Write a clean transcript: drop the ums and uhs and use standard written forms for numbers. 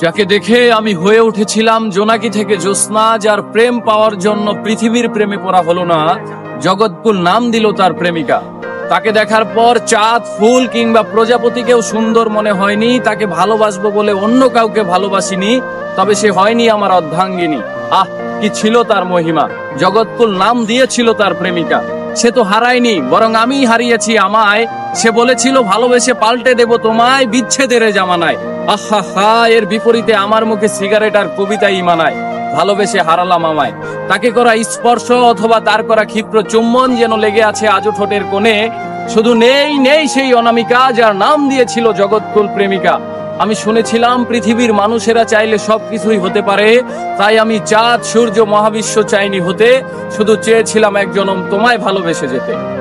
যাকে দেখে আমি হয়ে উঠেছিলাম জোনাকি থেকে জ্যোৎস্না, যার প্রেম পাওয়ার জন্য পৃথিবীর প্রেমে পড়া হলো না, জগৎকুল নাম দিল তার প্রেমিকা। তাকে দেখার পর চাঁদ, ফুল কিংবা প্রজাপতিকেও সুন্দর মনে হয়নি। তাকে ভালোবাসবো বলে অন্য কাউকে ভালোবাসিনি, তবে সে হয়নি আমার অর্ধাঙ্গিনী। আহ, কি ছিল তার মহিমা! জগৎকুল নাম দিয়েছিল তার প্রেমিকা। সে তো হারায়নি, বরং আমিই হারিয়েছি আমায়। সে বলেছিল ভালোবেসে পাল্টে দেব তোমায়, বিচ্ছেদের জামানায়। আহা হা, এর বিপরীতে আমার মুখে সিগারেট আর কবিতাই মানায়। ভালোবেসে হারালাম আমায়। তাকে করা স্পর্শ অথবা তার করা ক্ষিপ্র চুম্বন যেন লেগে আছে আজও ঠোঁটের কোণে। শুধু নেই নেই সেই অনামিকা, যার নাম দিয়েছিল জগৎকুল প্রেমিকা। আমি শুনেছিলাম পৃথিবীর মানুষেরা চাইলে সবকিছুই হতে পারে, তাই আমি চাঁদ, সূর্য, মহাবিশ্ব চাইনি হতে, শুধু চেয়েছিলাম এক জনম তোমায় ভালোবেসে যেতে।